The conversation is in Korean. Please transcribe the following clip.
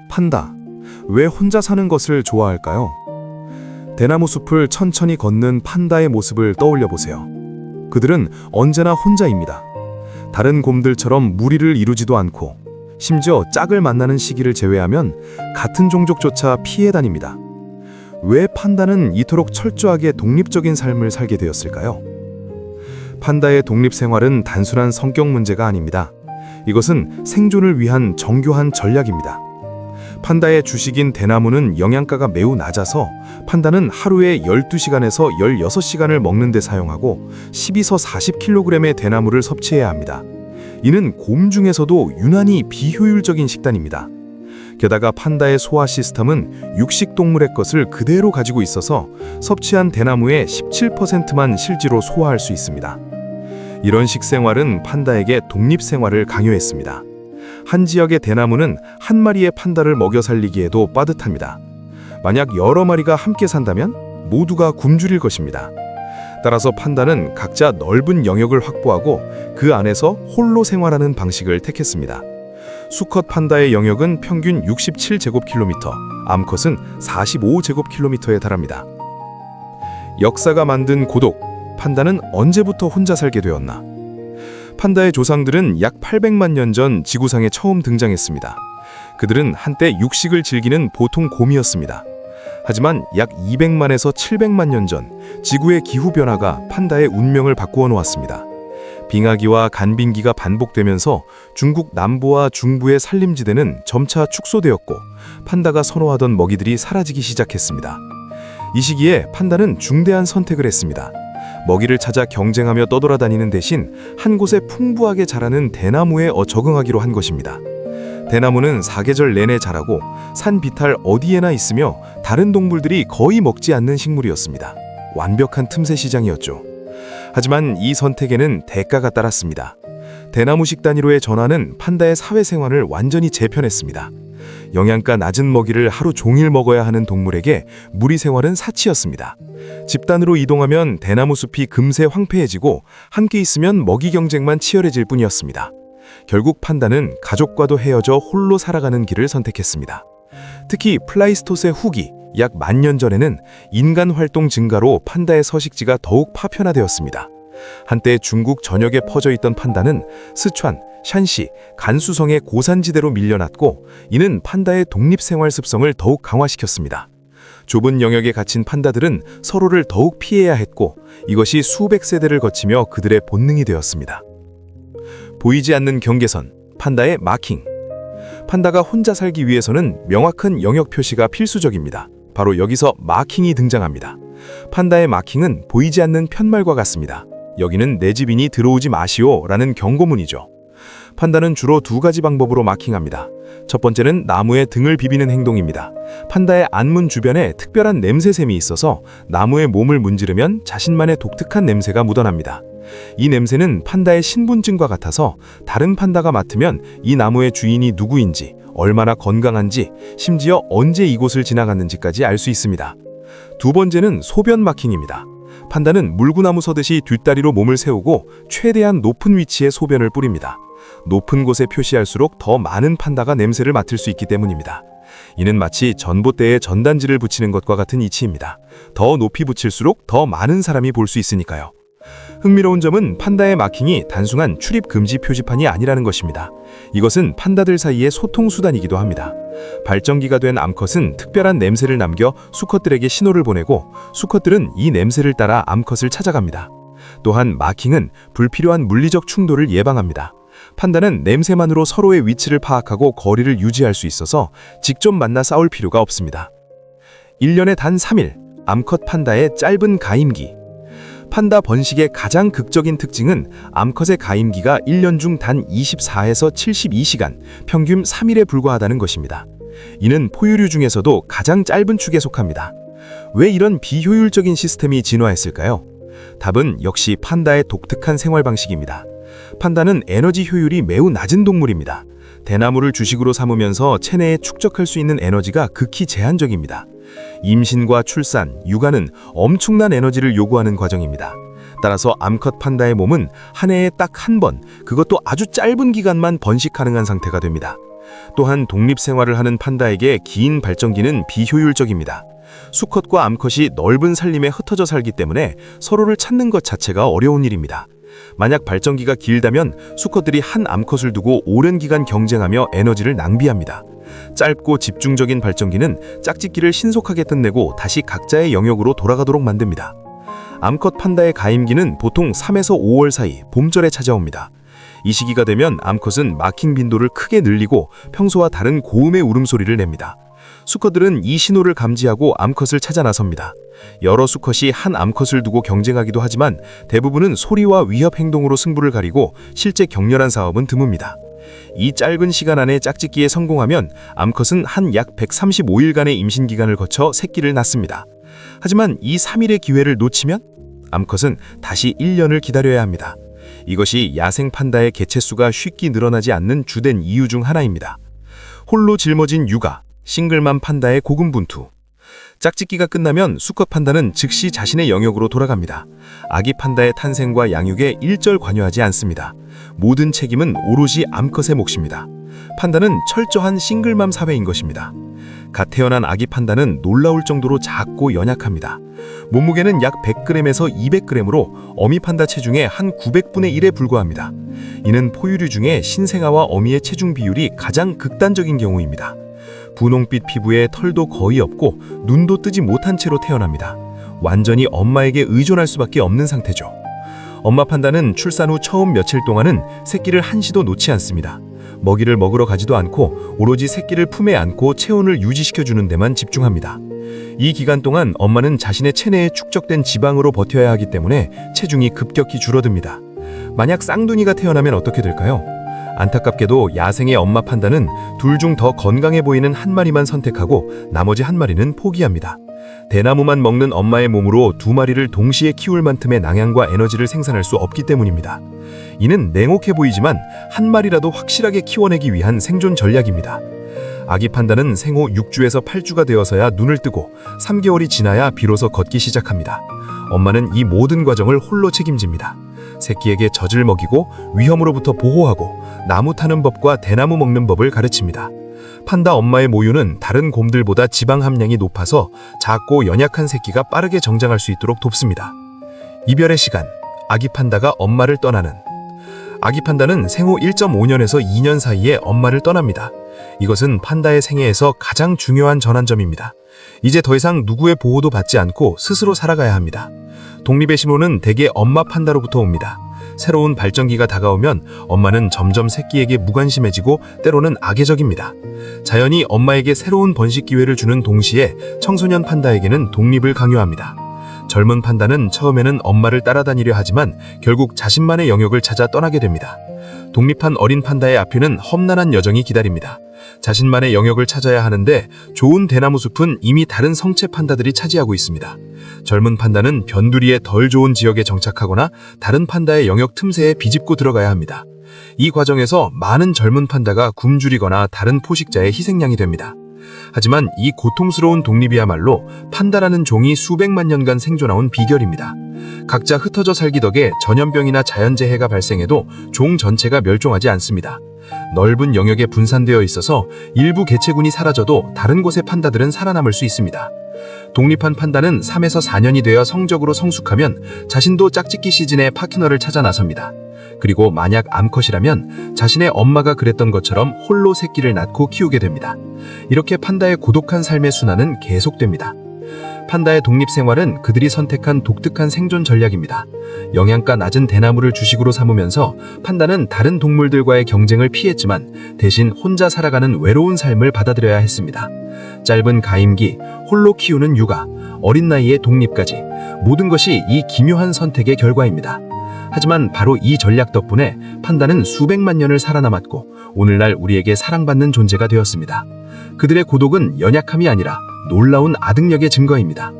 판다. 왜 혼자 사는 것을 좋아할까요? 대나무 숲을 천천히 걷는 판다의 모습을 떠올려 보세요. 그들은 언제나 혼자입니다. 다른 곰들처럼 무리를 이루지도 않고, 심지어 짝을 만나는 시기를 제외하면 같은 종족조차 피해 다닙니다. 왜 판다는 이토록 철저하게 독립적인 삶을 살게 되었을까요? 판다의 독립 생활은 단순한 성격 문제가 아닙니다. 이것은 생존을 위한 정교한 전략입니다. 판다의 주식인 대나무는 영양가가 매우 낮아서 판다는 하루에 12시간에서 16시간을 먹는 데 사용하고 12서 40kg의 대나무를 섭취해야 합니다. 이는 곰 중에서도 유난히 비효율적인 식단입니다. 게다가 판다의 소화 시스템은 육식 동물의 것을 그대로 가지고 있어서 섭취한 대나무의 17%만 실제로 소화할 수 있습니다. 이런 식생활은 판다에게 독립 생활을 강요했습니다. 한 지역의 대나무는 한 마리의 판다를 먹여 살리기에도 빠듯합니다. 만약 여러 마리가 함께 산다면 모두가 굶주릴 것입니다. 따라서 판다는 각자 넓은 영역을 확보하고 그 안에서 홀로 생활하는 방식을 택했습니다. 수컷 판다의 영역은 평균 67제곱킬로미터, 암컷은 45제곱킬로미터에 달합니다. 역사가 만든 고독, 판다는 언제부터 혼자 살게 되었나? 판다의 조상들은 약 800만 년 전 지구상에 처음 등장했습니다. 그들은 한때 육식을 즐기는 보통 곰이었습니다. 하지만 약 200만에서 700만 년 전 지구의 기후 변화가 판다의 운명을 바꾸어 놓았습니다. 빙하기와 간빙기가 반복되면서 중국 남부와 중부의 산림지대는 점차 축소되었고 판다가 선호하던 먹이들이 사라지기 시작했습니다. 이 시기에 판다는 중대한 선택을 했습니다. 먹이를 찾아 경쟁하며 떠돌아다니는 대신 한 곳에 풍부하게 자라는 대나무에 적응하기로 한 것입니다. 대나무는 사계절 내내 자라고 산 비탈 어디에나 있으며 다른 동물들이 거의 먹지 않는 식물이었습니다. 완벽한 틈새 시장이었죠. 하지만 이 선택에는 대가가 따랐습니다. 대나무식 단위로의 전환은 판다의 사회생활을 완전히 재편했습니다. 영양가 낮은 먹이를 하루 종일 먹어야 하는 동물에게 무리 생활은 사치였습니다. 집단으로 이동하면 대나무 숲이 금세 황폐해지고 함께 있으면 먹이 경쟁만 치열해질 뿐이었습니다. 결국 판다는 가족과도 헤어져 홀로 살아가는 길을 선택했습니다. 특히 플라이스토세 후기, 약 10,000년 전에는 인간 활동 증가로 판다의 서식지가 더욱 파편화되었습니다. 한때 중국 전역에 퍼져 있던 판다는 스촨, 샨시, 간수성의 고산지대로 밀려났고 이는 판다의 독립생활 습성을 더욱 강화시켰습니다. 좁은 영역에 갇힌 판다들은 서로를 더욱 피해야 했고 이것이 수백 세대를 거치며 그들의 본능이 되었습니다. 보이지 않는 경계선, 판다의 마킹. 판다가 혼자 살기 위해서는 명확한 영역 표시가 필수적입니다. 바로 여기서 마킹이 등장합니다. 판다의 마킹은 보이지 않는 편말과 같습니다. 여기는 내 집이니 들어오지 마시오 라는 경고문이죠. 판다는 주로 두 가지 방법으로 마킹합니다. 첫 번째는 나무에 등을 비비는 행동입니다. 판다의 안문 주변에 특별한 냄새샘이 있어서 나무에 몸을 문지르면 자신만의 독특한 냄새가 묻어납니다. 이 냄새는 판다의 신분증과 같아서 다른 판다가 맡으면 이 나무의 주인이 누구인지, 얼마나 건강한지, 심지어 언제 이곳을 지나갔는지까지 알 수 있습니다. 두 번째는 소변 마킹입니다. 판다는 물구나무 서듯이 뒷다리로 몸을 세우고 최대한 높은 위치에 소변을 뿌립니다. 높은 곳에 표시할수록 더 많은 판다가 냄새를 맡을 수 있기 때문입니다. 이는 마치 전봇대에 전단지를 붙이는 것과 같은 이치입니다. 더 높이 붙일수록 더 많은 사람이 볼 수 있으니까요. 흥미로운 점은 판다의 마킹이 단순한 출입 금지 표지판이 아니라는 것입니다. 이것은 판다들 사이의 소통 수단이기도 합니다. 발정기가 된 암컷은 특별한 냄새를 남겨 수컷들에게 신호를 보내고 수컷들은 이 냄새를 따라 암컷을 찾아갑니다. 또한 마킹은 불필요한 물리적 충돌을 예방합니다. 판다는 냄새만으로 서로의 위치를 파악하고 거리를 유지할 수 있어서 직접 만나 싸울 필요가 없습니다. 1년에 단 3일, 암컷 판다의 짧은 가임기. 판다 번식의 가장 극적인 특징은 암컷의 가임기가 1년 중 단 24에서 72시간, 평균 3일에 불과하다는 것입니다. 이는 포유류 중에서도 가장 짧은 축에 속합니다. 왜 이런 비효율적인 시스템이 진화했을까요? 답은 역시 판다의 독특한 생활 방식입니다. 판다는 에너지 효율이 매우 낮은 동물입니다. 대나무를 주식으로 삼으면서 체내에 축적할 수 있는 에너지가 극히 제한적입니다. 임신과 출산, 육아는 엄청난 에너지를 요구하는 과정입니다. 따라서 암컷 판다의 몸은 한 해에 딱 한 번, 그것도 아주 짧은 기간만 번식 가능한 상태가 됩니다. 또한 독립 생활을 하는 판다에게 긴 발정기는 비효율적입니다. 수컷과 암컷이 넓은 산림에 흩어져 살기 때문에 서로를 찾는 것 자체가 어려운 일입니다. 만약 발정기가 길다면 수컷들이 한 암컷을 두고 오랜 기간 경쟁하며 에너지를 낭비합니다. 짧고 집중적인 발정기는 짝짓기를 신속하게 끝내고 다시 각자의 영역으로 돌아가도록 만듭니다. 암컷 판다의 가임기는 보통 3에서 5월 사이 봄철에 찾아옵니다. 이 시기가 되면 암컷은 마킹 빈도를 크게 늘리고 평소와 다른 고음의 울음소리를 냅니다. 수컷들은 이 신호를 감지하고 암컷을 찾아 나섭니다. 여러 수컷이 한 암컷을 두고 경쟁하기도 하지만 대부분은 소리와 위협 행동으로 승부를 가리고 실제 격렬한 싸움은 드뭅니다. 이 짧은 시간 안에 짝짓기에 성공하면 암컷은 한 약 135일간의 임신 기간을 거쳐 새끼를 낳습니다. 하지만 이 3일의 기회를 놓치면 암컷은 다시 1년을 기다려야 합니다. 이것이 야생 판다의 개체수가 쉽게 늘어나지 않는 주된 이유 중 하나입니다. 홀로 짊어진 육아, 싱글맘 판다의 고군분투. 짝짓기가 끝나면 수컷 판다는 즉시 자신의 영역으로 돌아갑니다. 아기 판다의 탄생과 양육에 일절 관여하지 않습니다. 모든 책임은 오롯이 암컷의 몫입니다. 판다는 철저한 싱글맘 사회인 것입니다. 갓 태어난 아기 판다는 놀라울 정도로 작고 연약합니다. 몸무게는 약 100g에서 200g으로 어미 판다 체중의 한 900분의 1에 불과합니다. 이는 포유류 중에 신생아와 어미의 체중 비율이 가장 극단적인 경우입니다. 분홍빛 피부에 털도 거의 없고 눈도 뜨지 못한 채로 태어납니다. 완전히 엄마에게 의존할 수밖에 없는 상태죠. 엄마 판다는 출산 후 처음 며칠 동안은 새끼를 한시도 놓지 않습니다. 먹이를 먹으러 가지도 않고 오로지 새끼를 품에 안고 체온을 유지시켜주는 데만 집중합니다. 이 기간 동안 엄마는 자신의 체내에 축적된 지방으로 버텨야 하기 때문에 체중이 급격히 줄어듭니다. 만약 쌍둥이가 태어나면 어떻게 될까요? 안타깝게도 야생의 엄마 판다는 둘 중 더 건강해 보이는 한 마리만 선택하고 나머지 한 마리는 포기합니다. 대나무만 먹는 엄마의 몸으로 두 마리를 동시에 키울 만큼의 낭양과 에너지를 생산할 수 없기 때문입니다. 이는 냉혹해 보이지만 한 마리라도 확실하게 키워내기 위한 생존 전략입니다. 아기 판다는 생후 6주에서 8주가 되어서야 눈을 뜨고 3개월이 지나야 비로소 걷기 시작합니다. 엄마는 이 모든 과정을 홀로 책임집니다. 새끼에게 젖을 먹이고 위험으로부터 보호하고 나무 타는 법과 대나무 먹는 법을 가르칩니다. 판다 엄마의 모유는 다른 곰들보다 지방 함량이 높아서 작고 연약한 새끼가 빠르게 정장할 수 있도록 돕습니다. 이별의 시간, 아기 판다가 엄마를 떠나는. 아기 판다는 생후 1.5년에서 2년 사이에 엄마를 떠납니다. 이것은 판다의 생애에서 가장 중요한 전환점입니다. 이제 더 이상 누구의 보호도 받지 않고 스스로 살아가야 합니다. 독립의 신호는 대개 엄마 판다로부터 옵니다. 새로운 발정기가 다가오면 엄마는 점점 새끼에게 무관심해지고 때로는 악의적입니다. 자연이 엄마에게 새로운 번식 기회를 주는 동시에 청소년 판다에게는 독립을 강요합니다. 젊은 판다는 처음에는 엄마를 따라다니려 하지만 결국 자신만의 영역을 찾아 떠나게 됩니다. 독립한 어린 판다의 앞에는 험난한 여정이 기다립니다. 자신만의 영역을 찾아야 하는데 좋은 대나무 숲은 이미 다른 성체 판다들이 차지하고 있습니다. 젊은 판다는 변두리의 덜 좋은 지역에 정착하거나 다른 판다의 영역 틈새에 비집고 들어가야 합니다. 이 과정에서 많은 젊은 판다가 굶주리거나 다른 포식자의 희생양이 됩니다. 하지만 이 고통스러운 독립이야말로 판다라는 종이 수백만 년간 생존해온 비결입니다. 각자 흩어져 살기 덕에 전염병이나 자연재해가 발생해도 종 전체가 멸종하지 않습니다. 넓은 영역에 분산되어 있어서 일부 개체군이 사라져도 다른 곳의 판다들은 살아남을 수 있습니다. 독립한 판다는 3에서 4년이 되어 성적으로 성숙하면 자신도 짝짓기 시즌에 파트너를 찾아 나섭니다. 그리고 만약 암컷이라면 자신의 엄마가 그랬던 것처럼 홀로 새끼를 낳고 키우게 됩니다. 이렇게 판다의 고독한 삶의 순환은 계속됩니다. 판다의 독립 생활은 그들이 선택한 독특한 생존 전략입니다. 영양가 낮은 대나무를 주식으로 삼으면서 판다는 다른 동물들과의 경쟁을 피했지만 대신 혼자 살아가는 외로운 삶을 받아들여야 했습니다. 짧은 가임기, 홀로 키우는 육아, 어린 나이의 독립까지 모든 것이 이 기묘한 선택의 결과입니다. 하지만 바로 이 전략 덕분에 판다는 수백만 년을 살아남았고 오늘날 우리에게 사랑받는 존재가 되었습니다. 그들의 고독은 연약함이 아니라 놀라운 아득력의 증거입니다.